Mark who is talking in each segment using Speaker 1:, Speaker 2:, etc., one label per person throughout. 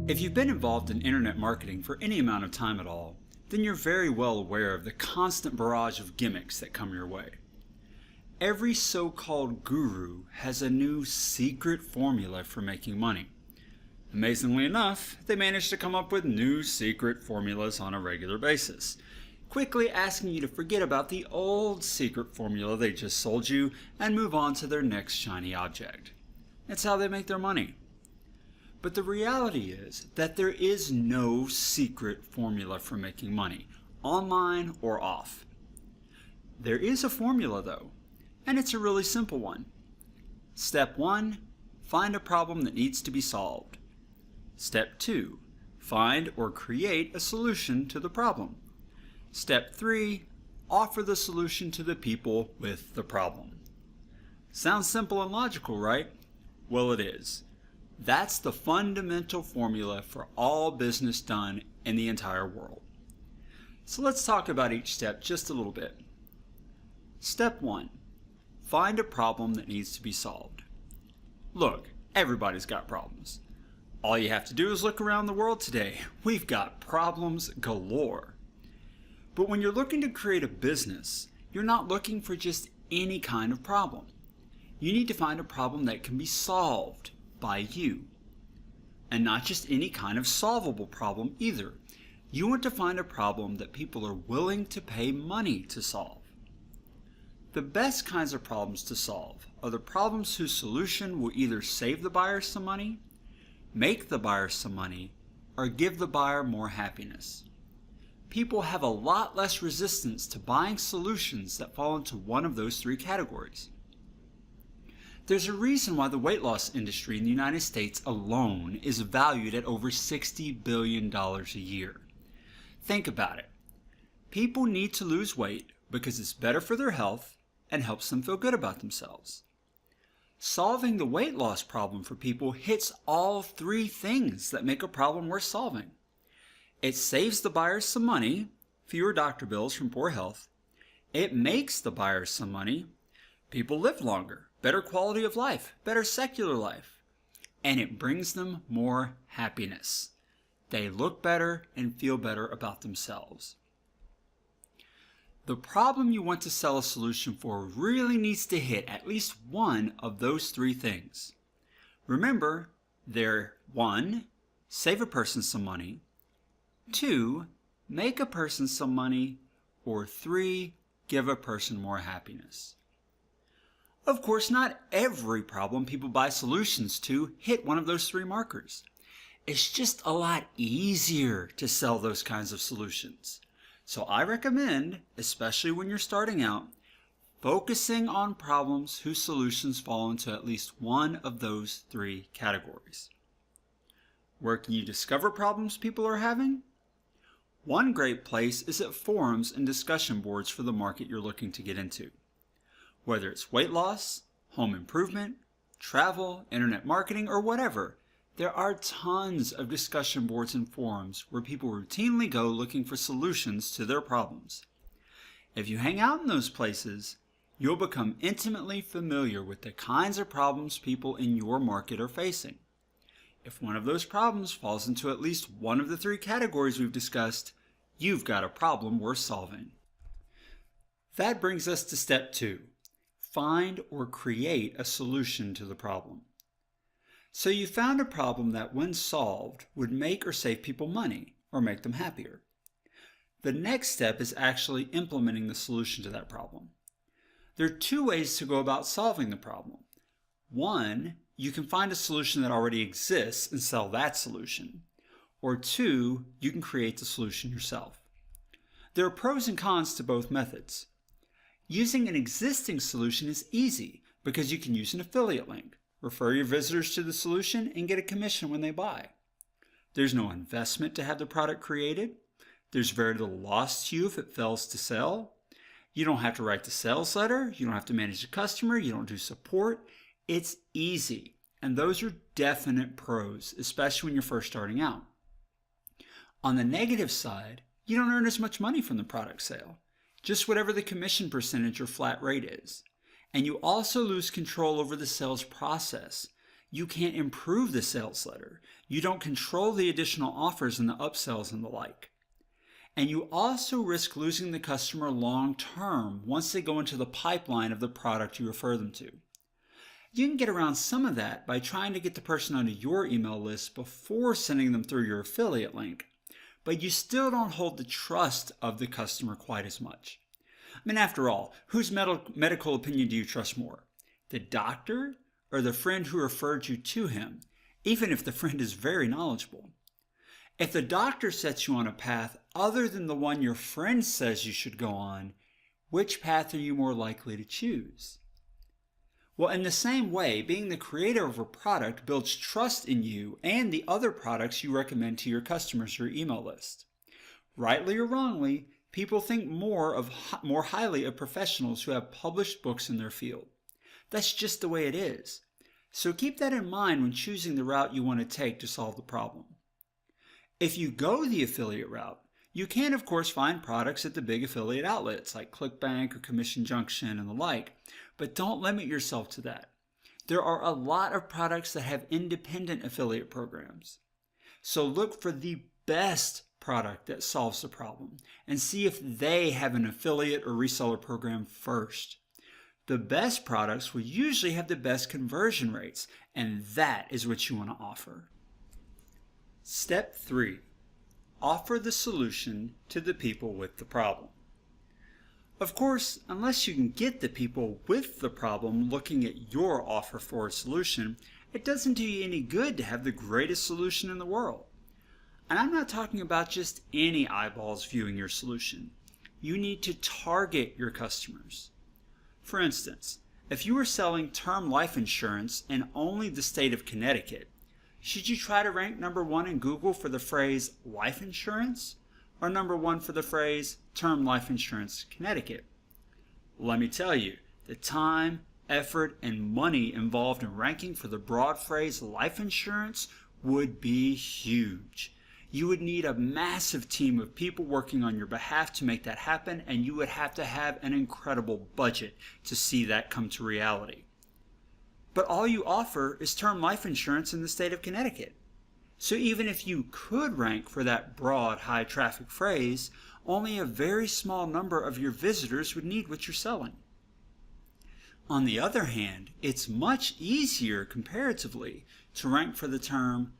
Speaker 1: If you've been involved in internet marketing for any amount of time at all, then you're very well aware of the constant barrage of gimmicks that come your way. Every so-called guru has a new secret formula for making money. Amazingly enough, they manage to come up with new secret formulas on a regular basis, quickly asking you to forget about the old secret formula they just sold you and move on to their next shiny object. That's how they make their money. But the reality is that there is no secret formula for making money, online or off. There is a formula though, and it's a really simple one. Step 1, find a problem that needs to be solved. Step 2, find or create a solution to the problem. Step 3, offer the solution to the people with the problem. Sounds simple and logical, right? Well, it is. That's the fundamental formula for all business done in the entire world. So let's talk about each step just a little bit. Step 1, find a problem that needs to be solved. Look, everybody's got problems. All you have to do is look around the world today. We've got problems galore. But when you're looking to create a business, you're not looking for just any kind of problem. You need to find a problem that can be solved by you. And not just any kind of solvable problem either. You want to find a problem that people are willing to pay money to solve. The best kinds of problems to solve are the problems whose solution will either save the buyer some money, make the buyer some money, or give the buyer more happiness. People have a lot less resistance to buying solutions that fall into one of those three categories. There's a reason why the weight loss industry in the United States alone is valued at over $60 billion a year. Think about it. People need to lose weight because it's better for their health and helps them feel good about themselves. Solving the weight loss problem for people hits all three things that make a problem worth solving. It saves the buyers some money, fewer doctor bills from poor health. It makes the buyers some money. People live longer, better quality of life, better secular life. And it brings them more happiness. They look better and feel better about themselves. The problem you want to sell a solution for really needs to hit at least one of those three things. Remember, they're 1, save a person some money, 2, make a person some money, or 3, give a person more happiness. Of course, not every problem people buy solutions to hit one of those three markers. It's just a lot easier to sell those kinds of solutions. So I recommend, especially when you're starting out, focusing on problems whose solutions fall into at least one of those three categories. Where can you discover problems people are having? One great place is at forums and discussion boards for the market you're looking to get into. Whether it's weight loss, home improvement, travel, internet marketing, or whatever, there are tons of discussion boards and forums where people routinely go looking for solutions to their problems. If you hang out in those places, you'll become intimately familiar with the kinds of problems people in your market are facing. If one of those problems falls into at least one of the three categories we've discussed, you've got a problem worth solving. That brings us to step 2. Find or create a solution to the problem. So you found a problem that, when solved, would make or save people money or make them happier. The next step is actually implementing the solution to that problem. There are 2 ways to go about solving the problem. 1, you can find a solution that already exists and sell that solution. Or 2, you can create the solution yourself. There are pros and cons to both methods. Using an existing solution is easy because you can use an affiliate link, refer your visitors to the solution, and get a commission when they buy. There's no investment to have the product created. There's very little loss to you if it fails to sell. You don't have to write the sales letter. You don't have to manage the customer. You don't do support. It's easy. And those are definite pros, especially when you're first starting out. On the negative side, you don't earn as much money from the product sale, just whatever the commission percentage or flat rate is. And you also lose control over the sales process. You can't improve the sales letter. You don't control the additional offers and the upsells and the like. And you also risk losing the customer long term once they go into the pipeline of the product you refer them to. You can get around some of that by trying to get the person onto your email list before sending them through your affiliate link, but you still don't hold the trust of the customer quite as much. I mean, after all, whose medical opinion do you trust more? The doctor or the friend who referred you to him, even if the friend is very knowledgeable? If the doctor sets you on a path other than the one your friend says you should go on, which path are you more likely to choose? Well, in the same way, being the creator of a product builds trust in you and the other products you recommend to your customers or email list. Rightly or wrongly, people think more highly of professionals who have published books in their field. That's just the way it is. So keep that in mind when choosing the route you want to take to solve the problem. If you go the affiliate route, you can of course find products at the big affiliate outlets like ClickBank or Commission Junction and the like, but don't limit yourself to that. There are a lot of products that have independent affiliate programs. So look for the best product that solves the problem and see if they have an affiliate or reseller program first. The best products will usually have the best conversion rates, and that is what you want to offer. Step 3. Offer the solution to the people with the problem. Of course, unless you can get the people with the problem looking at your offer for a solution, it doesn't do you any good to have the greatest solution in the world. And I'm not talking about just any eyeballs viewing your solution. You need to target your customers. For instance, if you were selling term life insurance in only the state of Connecticut, should you try to rank number 1 in Google for the phrase life insurance or number 1 for the phrase term life insurance Connecticut? Let me tell you, the time, effort, and money involved in ranking for the broad phrase life insurance would be huge. You would need a massive team of people working on your behalf to make that happen, and you would have to have an incredible budget to see that come to reality. But all you offer is term life insurance in the state of Connecticut. So even if you could rank for that broad, high traffic phrase, only a very small number of your visitors would need what you're selling. On the other hand, it's much easier comparatively to rank for the term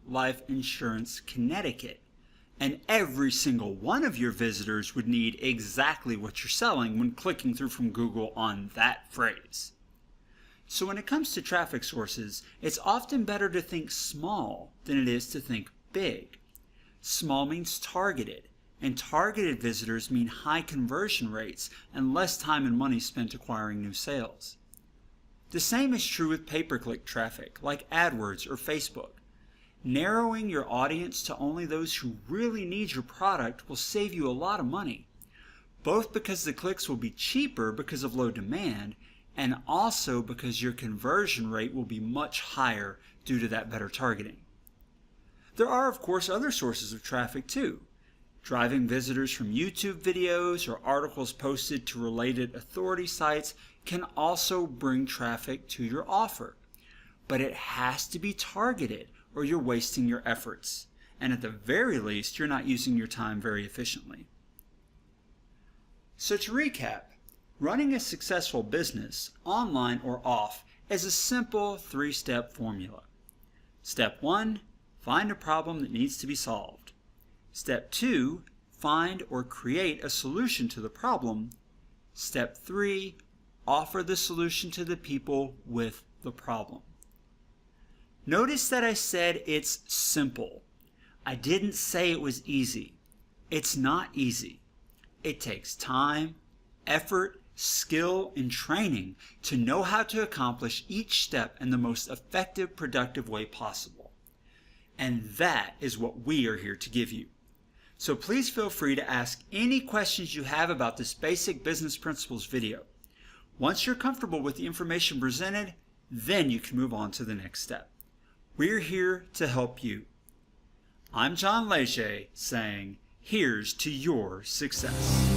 Speaker 1: life insurance Connecticut, and every single one of your visitors would need exactly what you're selling when clicking through from Google on that phrase. So when it comes to traffic sources, it's often better to think small than it is to think big. Small means targeted, and targeted visitors mean high conversion rates and less time and money spent acquiring new sales. The same is true with pay-per-click traffic, like AdWords or Facebook. Narrowing your audience to only those who really need your product will save you a lot of money, both because the clicks will be cheaper because of low demand, and also because your conversion rate will be much higher due to that better targeting. There are, of course, other sources of traffic too. Driving visitors from YouTube videos or articles posted to related authority sites can also bring traffic to your offer. But it has to be targeted or you're wasting your efforts. And at the very least, you're not using your time very efficiently. So to recap, running a successful business, online or off, is a simple 3-step formula. Step 1, find a problem that needs to be solved. Step 2, find or create a solution to the problem. Step 3, offer the solution to the people with the problem. Notice that I said it's simple. I didn't say it was easy. It's not easy. It takes time, effort, skill, and training to know how to accomplish each step in the most effective, productive way possible. And that is what we are here to give you. So please feel free to ask any questions you have about this basic business principles video. Once you're comfortable with the information presented, then you can move on to the next step. We're here to help you. I'm John Leger saying, here's to your success.